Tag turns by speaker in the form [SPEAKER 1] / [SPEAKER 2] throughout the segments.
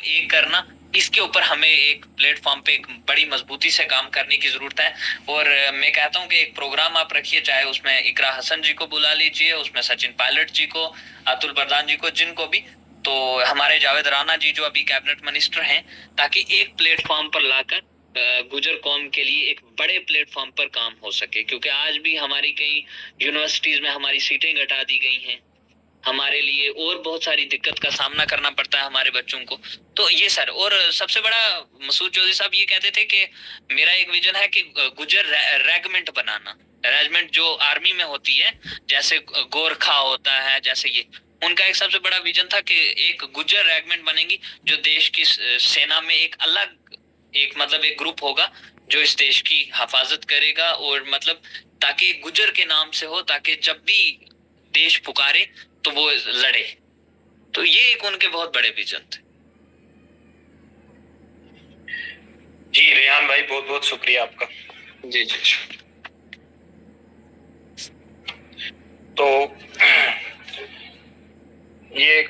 [SPEAKER 1] एक करना, इसके ऊपर हमें एक प्लेटफॉर्म पे एक बड़ी मजबूती से काम करने की जरूरत है। और मैं कहता हूँ कि एक प्रोग्राम आप रखिए, चाहे उसमें इकरा हसन जी को बुला लीजिए, उसमें सचिन पायलट जी को, अतुल प्रधान जी को, जिनको भी, तो हमारे जावेद राणा जी जो अभी कैबिनेट मिनिस्टर हैं, ताकि एक प्लेटफॉर्म पर लाकर गुजर कौम के लिए एक बड़े प्लेटफॉर्म पर काम हो सके। क्योंकि आज भी हमारी कई यूनिवर्सिटीज में हमारी सीटें घटा दी गई हैं, हमारे लिए और बहुत सारी दिक्कत का सामना करना पड़ता है हमारे बच्चों को। तो ये सर, और सबसे बड़ा, मसूद चौधरी साहब ये कहते थे कि मेरा एक विजन है कि गुजर रेगमेंट बनाना, रेजिमेंट जो आर्मी में होती है, जैसे गोरखा होता है, जैसे ये उनका एक सबसे बड़ा विजन था कि एक गुजर रेगमेंट बनेगी, जो देश की सेना में एक अलग, एक मतलब एक ग्रुप होगा जो इस देश की हिफाजत करेगा, और मतलब ताकि गुजर के नाम से हो, ताकि जब भी देश पुकारे तो वो लड़े। तो ये एक उनके बहुत बड़े विजन थे।
[SPEAKER 2] जी रेहान भाई, बहुत बहुत शुक्रिया आपका।
[SPEAKER 1] जी जी।
[SPEAKER 2] तो ये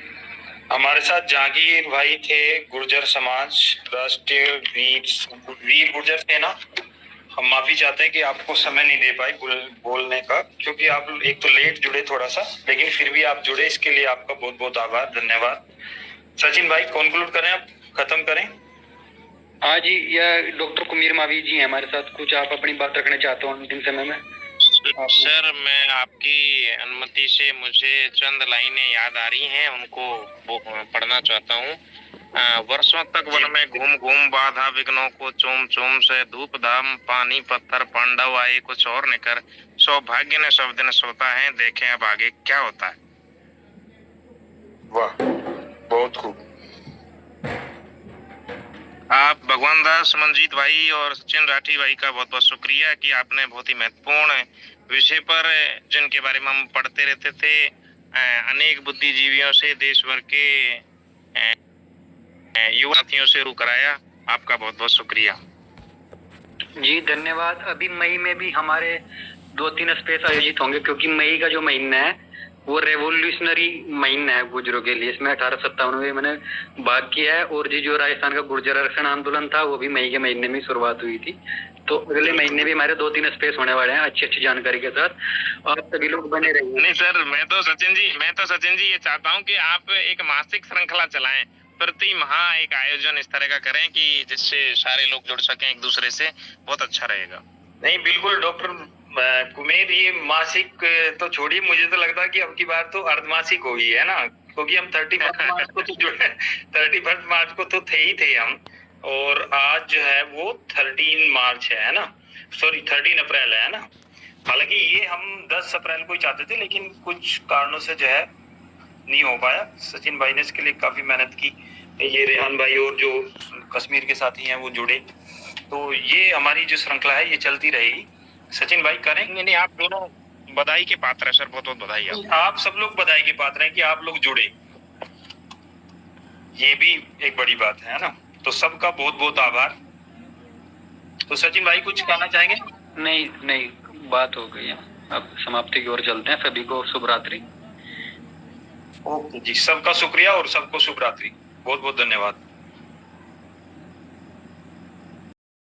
[SPEAKER 2] हमारे साथ जहांगीर भाई थे, गुर्जर समाज, राष्ट्रीय वीर गुर्जर सेना। हम माफी चाहते हैं कि आपको समय नहीं दे पाए बोलने का, क्योंकि आप एक तो लेट जुड़े थोड़ा सा, लेकिन फिर भी आप जुड़े, इसके लिए आपका बहुत बहुत आभार, धन्यवाद। सचिन भाई कंक्लूड करें, आप खत्म करें।
[SPEAKER 3] हाँ जी, यह डॉक्टर कुमीर मावी जी हैं हमारे साथ, कुछ आप अपनी बात रखना चाहते हो अंतिम समय में?
[SPEAKER 4] सर, मैं आपकी अनुमति से मुझे चंद लाइनें याद आ रही हैं, उनको पढ़ना चाहता हूँ। वर्षों तक वन में घूम घूम बाधा विघ्नों को चूम चूम से, धूप धाम पानी पत्थर पांडव आए कुछ और निकर, सौभाग्य ने सब दिन सोता है, देखें अब आगे क्या होता है।
[SPEAKER 2] वाह, बहुत खूब।
[SPEAKER 4] आप भगवान दास, मंजीत भाई और सचिन राठी भाई का बहुत बहुत शुक्रिया कि आपने बहुत ही महत्वपूर्ण विषय पर, जिनके बारे में हम पढ़ते रहते थे, अनेक बुद्धिजीवियों से, देश भर के युवा साथियों से रू कराया। आपका बहुत बहुत शुक्रिया।
[SPEAKER 3] जी धन्यवाद। अभी मई में भी हमारे 2-3 स्पेस आयोजित होंगे, क्योंकि मई का जो महीना है वो रेवोल्यूशनरी महीना है गुर्जरों के लिए। इसमें 1857 में मैंने भाग किया है, और जी जो राजस्थान का गुर्जर आरक्षण आंदोलन था वो भी मई के महीने में शुरुआत हुई थी। तो अगले महीने भी हमारे 2-3 स्पेस होने वाले हैं अच्छी जानकारी के साथ। आप सभी लोग बने रहिए।
[SPEAKER 4] नहीं सर, मैं तो सचिन जी ये चाहता हूँ कि आप एक मासिक श्रृंखला चलाएं, प्रति माह एक आयोजन इस तरह का करें कि जिससे सारे लोग जुड़ सकें एक दूसरे से, बहुत अच्छा रहेगा।
[SPEAKER 2] नहीं बिल्कुल डॉक्टर कुमेर, ये मासिक तो छोड़िए, मुझे तो लगता है कि अब की बार तो अर्धमासिक होगी, है ना, क्योंकि हम 31 मार्च को तो जुड़े, 31 मार्च को तो थे हम, और आज जो है वो 13 मार्च है ना, सॉरी 13 अप्रैल है ना। हालांकि ये हम 10 अप्रैल को ही चाहते थे, लेकिन कुछ कारणों से जो है नहीं हो पाया। सचिन भाई ने इसके लिए काफी मेहनत की, ये रेहान भाई और जो कश्मीर के साथी हैं वो जुड़े, तो ये हमारी जो श्रृंखला है ये चलती रहेगी। सचिन भाई करें?
[SPEAKER 4] नहीं, आप दोनों बधाई के पात्र हैं सर, बहुत बहुत बधाई।
[SPEAKER 2] आप सब लोग बधाई के पात्र हैं कि आप लोग जुड़े, ये भी एक बड़ी बात है ना। तो सबका बहुत बहुत आभार। तो सचिन भाई कुछ कहना चाहेंगे?
[SPEAKER 3] नहीं, बात हो गई है, अब समाप्ति की ओर चलते हैं। सभी को शुभ रात्रि।
[SPEAKER 2] ओके जी, सबका शुक्रिया और सबको शुभ रात्रि, बहुत बहुत धन्यवाद।